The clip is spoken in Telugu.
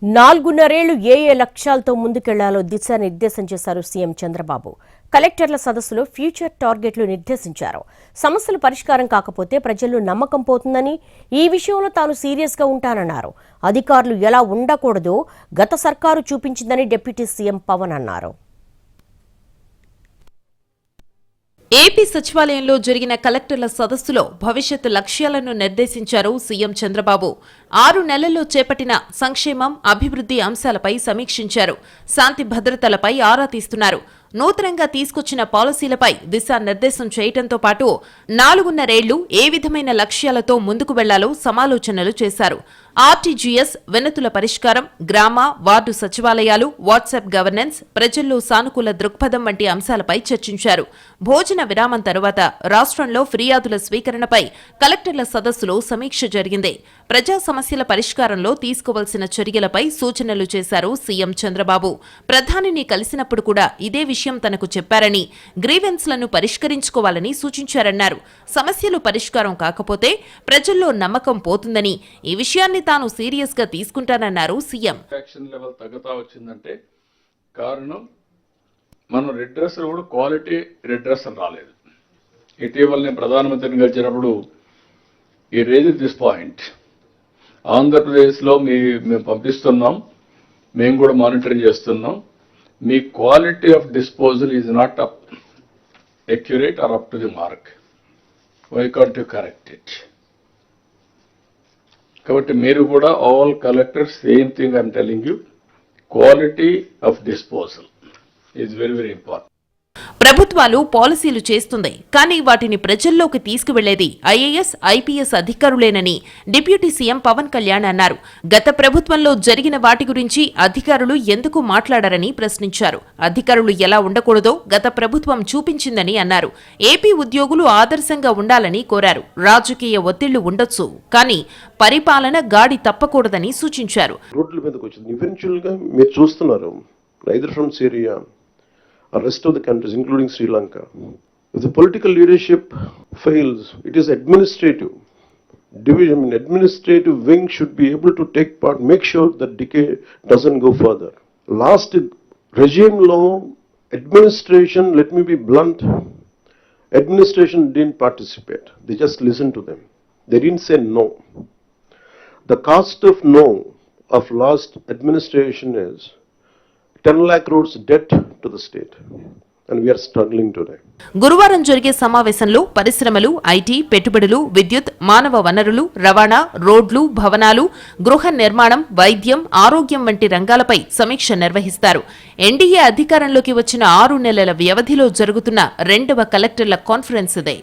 నాలుగున్నరేళ్లు ఏ లక్ష్యాలతో ముందుకెళ్లాలో దిశానిర్దేశం చేశారు సీఎం చంద్రబాబు. కలెక్టర్ల సదస్సులో ఫ్యూచర్ టార్గెట్లు నిర్దేశించారు. సమస్యలు పరిష్కారం కాకపోతే ప్రజల్లో నమ్మకం పోతుందని, ఈ విషయంలో తాను సీరియస్గా ఉంటానన్నారు. అధికారులు ఎలా ఉండకూడదో గత సర్కారు చూపించిందని డిప్యూటీ సీఎం పవన్ అన్నారు. ఏపీ సచివాలయంలో జరిగిన కలెక్టర్ల సదస్సులో భవిష్యత్ లక్ష్యాలను నిర్దేశించారు సీఎం చంద్రబాబు. 6 నెలల్లో చేపట్టిన సంక్షేమం, అభివృద్ధి అంశాలపై సమీక్షించారు. శాంతి భద్రతలపై ఆరా తీస్తున్నారు. నూతనంగా తీసుకొచ్చిన పాలసీలపై దిశానిర్దేశం చేయడంతో పాటు 4.5 ఏ విధమైన లక్ష్యాలతో ముందుకు వెళ్లాలో సమాలోచనలు చేశారు. ఆర్టీజీఎస్, వినతుల పరిష్కారం, గ్రామ, వార్డు సచివాలయాలు, వాట్సాప్ గవర్నెన్స్, ప్రజల్లో సానుకూల దృక్పథం వంటి అంశాలపై చర్చించారు. భోజన విరామం తరువాత రాష్ట్రంలో ఫిర్యాదుల స్వీకరణపై కలెక్టర్ల సదస్సులో సమీక్ష జరిగింది. ప్రజా సమస్యల పరిష్కారంలో తీసుకోవాల్సిన చర్యలపై సూచనలు చేశారు సీఎం చంద్రబాబు. ప్రధానిని కలిసినప్పుడు కూడా ఇదే విషయం తనకు చెప్పారని, గ్రీవెన్స్లను పరిష్కరించుకోవాలని సూచించారన్నారు. సమస్యలు పరిష్కారం కాకపోతే ప్రజల్లో నమ్మకం పోతుందని, ఈ విషయాన్ని తాను సీరియస్ గా తీసుకుంటానన్నారు సీఎం. యాక్షన్ లెవెల్ తగ్గుతా వచ్చిందంటే కారణం మనం రిడ్రెసల్ కూడా క్వాలిటీ రిడ్రెసల్ రాలేదు. ఇటీవల నేను ప్రధానమంత్రిని కలిసినప్పుడు ఈ రేజ్ దిస్ పాయింట్, ఆంధ్రప్రదేశ్లో మేము పంపిస్తున్నాం, మేము కూడా మానిటరింగ్ చేస్తున్నాం, మీ quality of disposal is not up accurate or up to the mark. Why can't you correct it? కాబట్టి మీరు కూడా all collectors same thing I'm telling you, quality of disposal is very, very important. ప్రభుత్వాలు పాలసీలు చేస్తుంది, కానీ వాటిని ప్రజల్లోకి తీసుకువెళ్లేది ఐఏఎస్, ఐపీఎస్ అధికారులేనని డిప్యూటీ సీఎం పవన్ కళ్యాణ్ అన్నారు. గత ప్రభుత్వంలో జరిగిన వాటి గురించి అధికారులు ఎందుకు మాట్లాడారని ప్రశ్నించారు. అధికారులు ఎలా ఉండకూడదో గత ప్రభుత్వం చూపించిందని అన్నారు. ఏపీ ఉద్యోగులు ఆదర్శంగా ఉండాలని కోరారు. రాజకీయ ఒత్తిళ్లు ఉండొచ్చు, కానీ పరిపాలన గాడి తప్పకూడదని సూచించారు. or rest of the countries, including Sri Lanka. If the political leadership fails, it is administrative division, administrative wing should be able to take part, make sure that decay doesn't go further. Last regime law, administration, let me be blunt, administration didn't participate. They just listened to them. They didn't say no. The cost of no of last administration is 10 lakh crores debt to the state, and we are struggling today. గురువారం జరిగే సమావేశంలో పరిశ్రమలు, ఐటీ, పెట్టుబడులు, విద్యుత్, మానవ వనరులు, రవాణా, రోడ్లు, భవనాలు, గృహ నిర్మాణం, వైద్యం, ఆరోగ్యం వంటి రంగాలపై సమీక్ష నిర్వహిస్తారు. ఎన్డీఏ అధికారంలోకి వచ్చిన 6 నెలల వ్యవధిలో జరుగుతున్న 2వ కలెక్టర్ల కాన్ఫరెన్స్ ఇదే.